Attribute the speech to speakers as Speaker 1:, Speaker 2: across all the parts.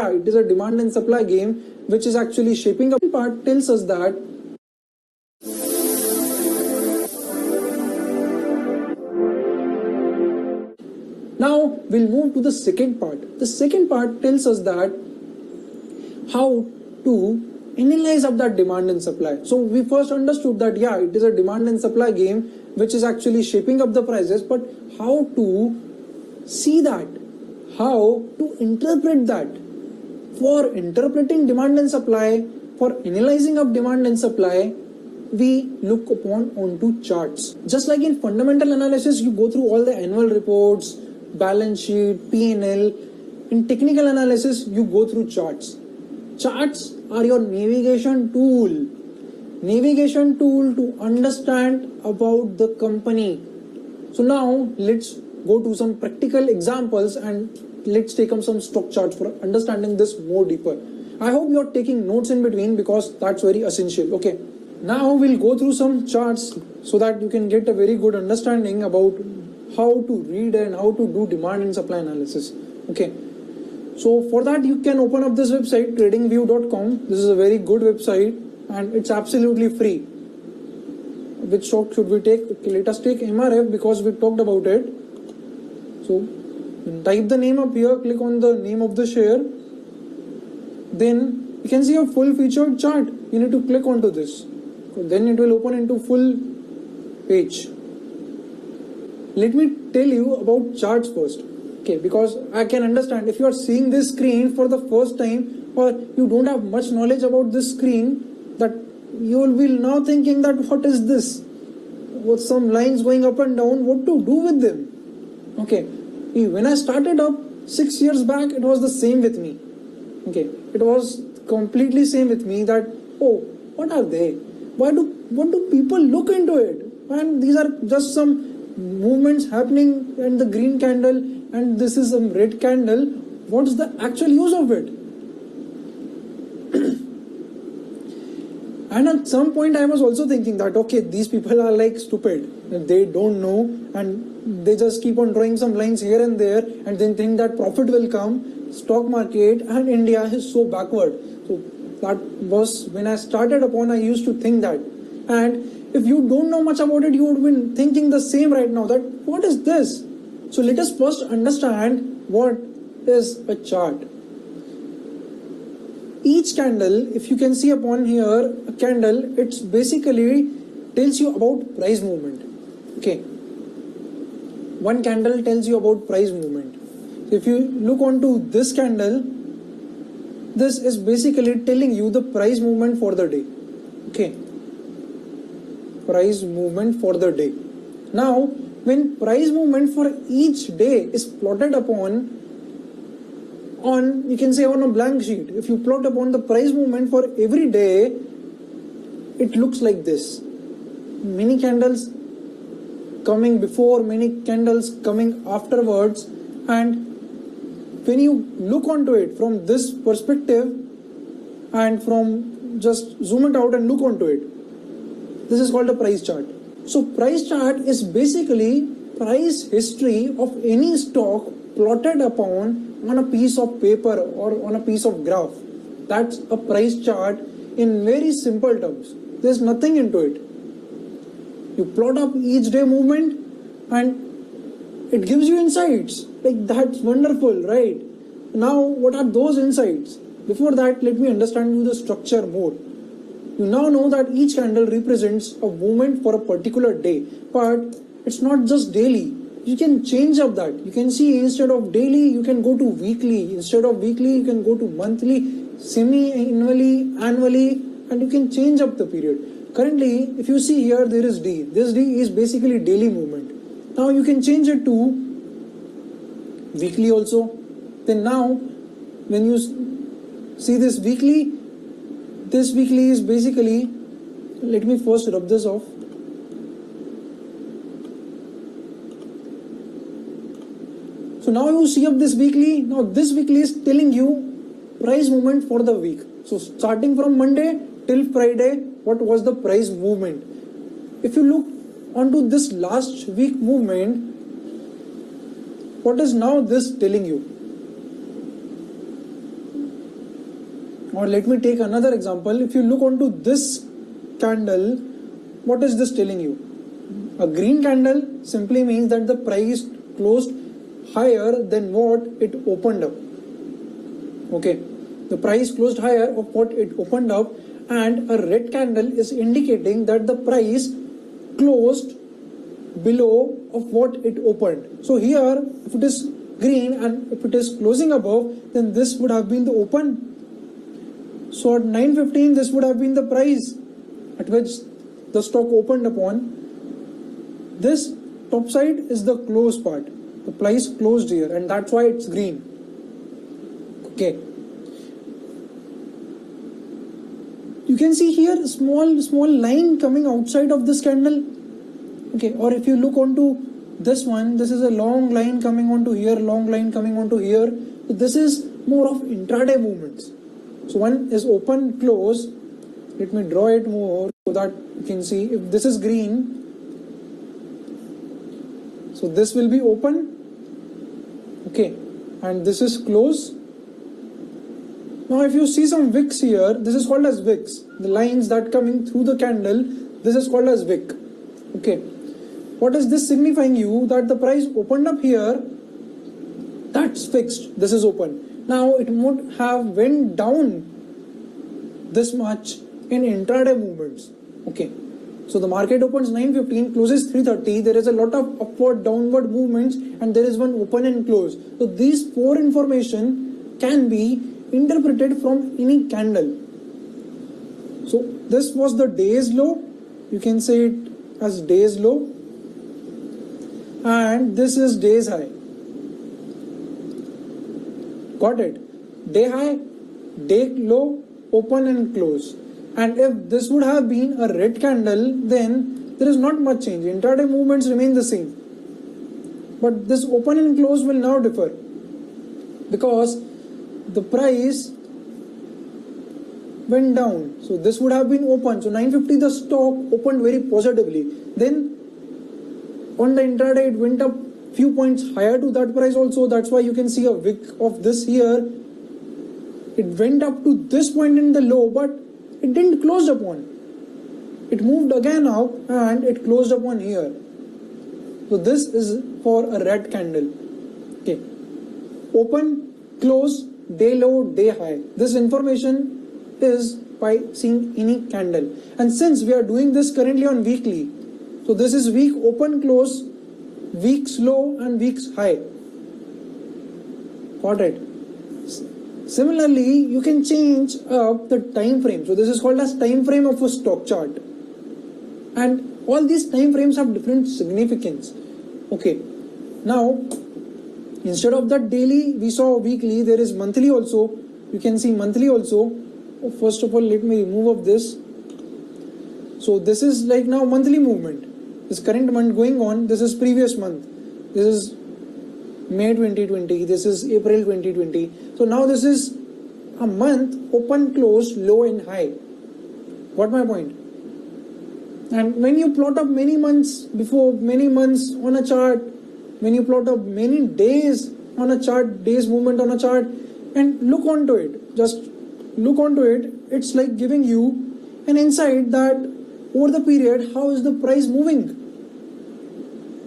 Speaker 1: It is a demand and supply game which is actually shaping up. Part tells us that now we'll move to the second part. The second part tells us that how to analyze up that demand and supply. So we first understood that it is a demand and supply game which is actually shaping up the prices, but how to see that, how to interpret that. For interpreting demand and supply, for analyzing of demand and supply, we look upon onto charts. Just like in fundamental analysis, you go through all the annual reports, balance sheet, P&L. In technical analysis, you go through charts. Charts are your navigation tool to understand about the company. So now let's go to some practical examples and let's take up some stock charts for understanding this more deeper. I hope you're taking notes in between because that's very essential. Okay, now we'll go through some charts so that you can get a very good understanding about how to read and how to do demand and supply analysis. Okay, so for that you can open up this website tradingview.com. This is a very good website and it's absolutely free. Which stock should we take? Okay, let us take MRF because we talked about it. So type the name up here, click on the name of the share. Then you can see a full featured chart. You need to click onto this. Then it will open into full page. Let me tell you about charts first. Okay, because I can understand if you are seeing this screen for the first time or you don't have much knowledge about this screen, that you will be now thinking that what is this? With some lines going up and down, what to do with them? Okay, when I started up 6 years back, it was the same with me. Okay, it was completely same with me that, oh, what are they? What do people look into it? And these are just some movements happening and the green candle and this is some red candle. What is the actual use of it? And at some point I was also thinking that, okay, these people are like stupid. They don't know and they just keep on drawing some lines here and there and then think that profit will come. Stock market and India is so backward. So that was when I started upon, I used to think that. And if you don't know much about it, you would be thinking the same right now that what is this? So let us first understand what is a chart. Each candle, if you can see upon here, a candle, it's basically tells you about price movement. Okay. One candle tells you about price movement. So if you look onto this candle, this is basically telling you the price movement for the day. Okay. Price movement for the day. Now, when price movement for each day is plotted upon you can say on a blank sheet, if you plot upon the price movement for every day, it looks like this. Many candles coming before, many candles coming afterwards, and when you look onto it from this perspective and from just zoom it out and look onto it, this is called a price chart. So price chart is basically price history of any stock plotted upon on a piece of paper or on a piece of graph. That's a price chart in very simple terms. There's nothing into it. You plot up each day movement and it gives you insights. Like, that's wonderful, right? Now, what are those insights? Before that, let me understand you the structure more. You now know that each candle represents a movement for a particular day, but it's not just daily. You can change up that. You can see instead of daily, you can go to weekly. Instead of weekly, you can go to monthly, semi-annually, annually, and you can change up the period. Currently, if you see here, there is D. This D is basically daily movement. Now you can change it to weekly also. Then now, when you see this weekly is basically, let me first rub this off. So now you see up this weekly. Now this weekly is telling you price movement for the week. So starting from Monday till Friday, what was the price movement? If you look onto this last week movement, what is now this telling you? Or let me take another example. If you look onto this candle, what is this telling you? A green candle simply means that the price closed higher than what it opened up. Okay, the price closed higher of what it opened up, and a red candle is indicating that the price closed below of what it opened. So here, if it is green and if it is closing above, then this would have been the open. So at 9:15, this would have been the price at which the stock opened upon. This top side is the close part. The price closed here, and that's why it's green. Okay. You can see here small line coming outside of this candle. Okay, or if you look onto this one, this is a long line coming onto here, long line coming onto here. So this is more of intraday movements. So one is open, close. Let me draw it more so that you can see. If this is green, so this will be open. Okay, and this is close. Now if you see some wicks here, this is called as wicks. The lines that coming through the candle, this is called as wick. Okay, what is this signifying you? That the price opened up here, that's fixed, this is open. Now it would have went down this much in intraday movements. Okay, so the market opens 9:15, closes 3:30. There is a lot of upward, downward movements, and there is one open and close. So these four information can be interpreted from any candle. So this was the day's low. You can say it as day's low, and this is day's high. Got it? Day high, day low, open and close. And if this would have been a red candle, then there is not much change. Intraday movements remain the same. But this open and close will now differ, because the price went down. So this would have been open. So 9:50 the stock opened very positively. Then on the intraday it went up few points higher to that price also. That's why you can see a wick of this here. It went up to this point in the low, but it didn't close upon. It moved again up and it closed upon here. So this is for a red candle. Okay, open, close, day low, day high. This information is by seeing any candle. And since we are doing this currently on weekly, so this is week open, close, week's low and week's high. Got it? Similarly, you can change up the time frame. So this is called as time frame of a stock chart. And all these time frames have different significance. Okay. Now, instead of that daily, we saw weekly, there is monthly also. You can see monthly also. First of all, let me remove of this. So this is like now monthly movement. This current month going on, this is previous month. This is May 2020, this is April 2020. So now this is a month, open, close, low and high. Got my point? And when you plot up many months before, many months on a chart, when you plot up many days on a chart, days movement on a chart, and look onto it, just look onto it, it's like giving you an insight that over the period, how is the price moving?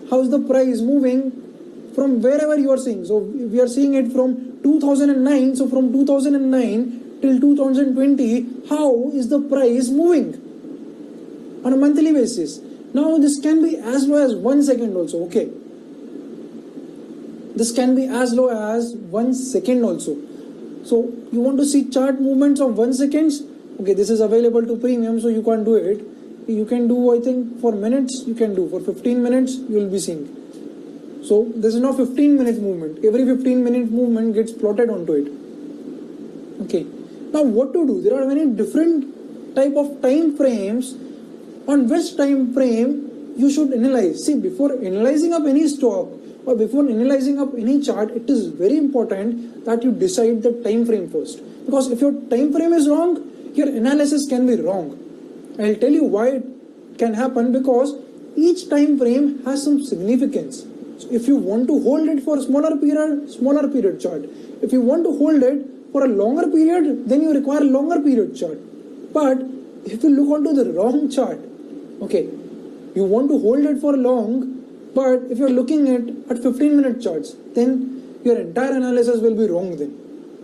Speaker 1: How is the price moving from wherever you are seeing? So we are seeing it from 2009. So from 2009 till 2020, how is the price moving on a monthly basis? Now this can be as low as 1 second also. Okay, this can be as low as 1 second also. So you want to see chart movements of 1 second? Okay, this is available to premium, so you can't do it. You can do, I think, for minutes, you can do. For 15 minutes, you will be seeing. So this is now 15-minute movement. Every 15-minute movement gets plotted onto it. Okay. Now what to do? There are many different type of time frames. On which time frame you should analyze. See, before analyzing up any stock or before analyzing up any chart, it is very important that you decide the time frame first. Because if your time frame is wrong, your analysis can be wrong. I'll tell you why it can happen, because each time frame has some significance. So if you want to hold it for smaller period chart. If you want to hold it for a longer period, then you require a longer period chart. But if you look onto the wrong chart, okay, you want to hold it for long, but if you're looking at 15-minute charts, then your entire analysis will be wrong then.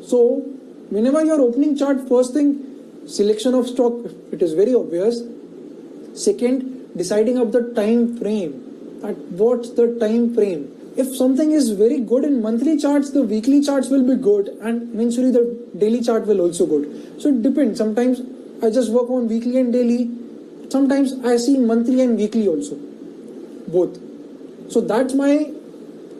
Speaker 1: So whenever you're opening chart, first thing, selection of stock, it is very obvious. Second, deciding up the time frame. That what's the time frame? If something is very good in monthly charts, the weekly charts will be good, and eventually the daily chart will also good. So it depends. Sometimes I just work on weekly and daily. Sometimes I see monthly and weekly also, both. So that's my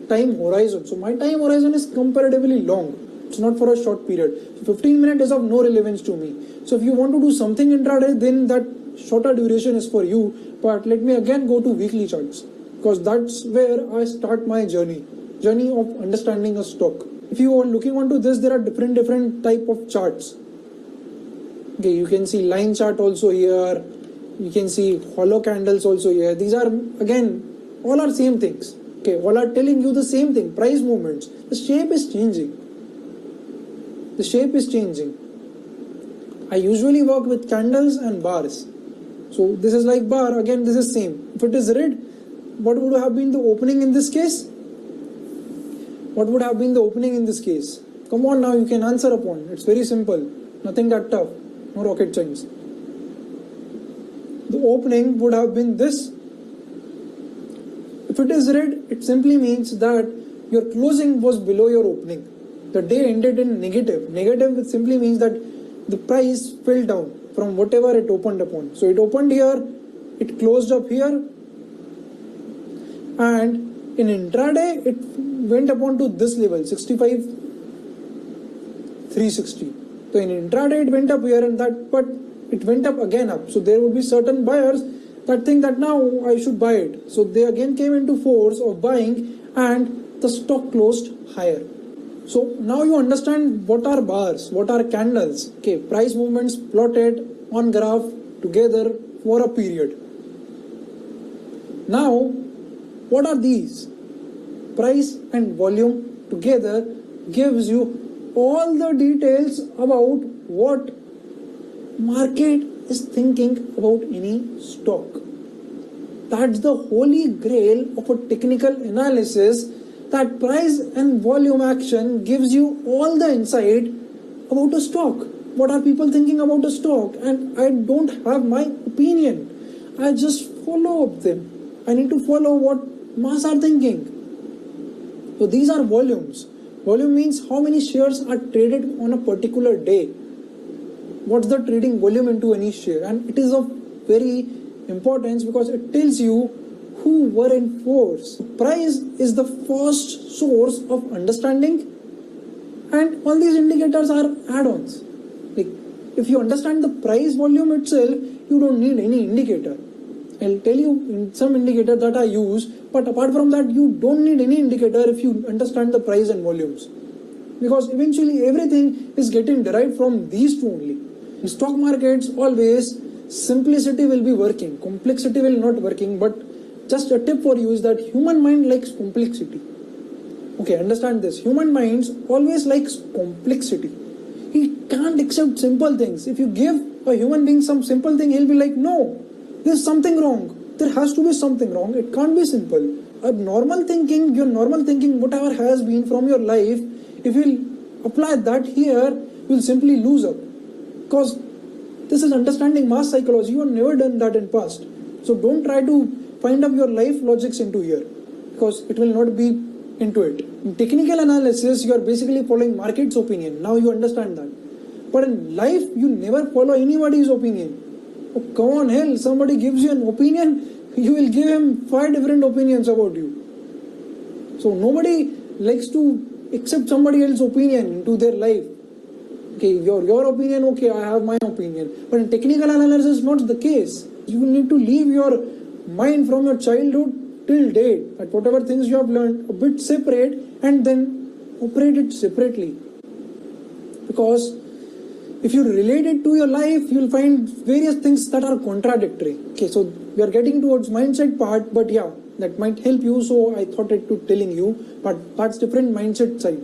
Speaker 1: time horizon. So my time horizon is comparatively long. It's not for a short period. 15 minutes is of no relevance to me. So if you want to do something intraday, then that shorter duration is for you. But let me again go to weekly charts, because that's where I start my journey of understanding a stock. If you are looking onto this, there are different type of charts. Okay, you can see line chart also here. You can see hollow candles also here. These are again all are same things. Okay, all are telling you the same thing. Price movements. The shape is changing. The shape is changing. I usually work with candles and bars. So this is like bar. Again, this is same. If it is red, what would have been the opening in this case? What would have been the opening in this case? Come on now, you can answer upon. It's very simple. Nothing that tough. No rocket science. The opening would have been this. If it is red, it simply means that your closing was below your opening. The day ended in negative. Negative simply means that the price fell down from whatever it opened upon. So it opened here, it closed up here, and in intraday it went upon to this level, 65,360. So in intraday it went up here and that, but it went up again up. So there would be certain buyers that think that now I should buy it. So they again came into force of buying and the stock closed higher. So now you understand what are bars, what are candles. Okay, price movements plotted on graph together for a period. Now, what are these? Price and volume together gives you all the details about what market is thinking about any stock. That's the holy grail of a technical analysis, that price and volume action gives you all the insight about a stock. What are people thinking about a stock? And I don't have my opinion. I just follow up them. I need to follow what mass are thinking. So these are volumes. Volume means how many shares are traded on a particular day. What's the trading volume into any share? And it is of very importance because it tells you who were in force. Price is the first source of understanding, and all these indicators are add-ons. Like if you understand the price volume itself, you don't need any indicator. I'll tell you in some indicator that I use, but apart from that, you don't need any indicator if you understand the price and volumes. Because eventually everything is getting derived from these two only. In stock markets, always simplicity will be working, complexity will not working, but just a tip for you is that human mind likes complexity. Okay, understand this. Human minds always likes complexity. He can't accept simple things. If you give a human being some simple thing, he'll be like, no, there's something wrong. There has to be something wrong. It can't be simple. A normal thinking, your normal thinking, whatever has been from your life, if you'll apply that here, you'll simply lose up. Because this is understanding mass psychology. You have never done that in past. So don't try to find up your life logics into here, because it will not be into it. In technical analysis, you are basically following market's opinion. Now you understand that. But in life, you never follow anybody's opinion. Oh, come on, hell, somebody gives you an opinion, you will give him 5 different opinions about you. So nobody likes to accept somebody else's opinion into their life. Okay, your opinion, okay, I have my opinion. But in technical analysis, not the case. You need to leave your mind from your childhood till date, that whatever things you have learned, a bit separate, and then operate it separately. Because if you relate it to your life, you will find various things that are contradictory. Okay, so we are getting towards mindset part, but yeah, that might help you. So I thought it to telling you, but that's different mindset side.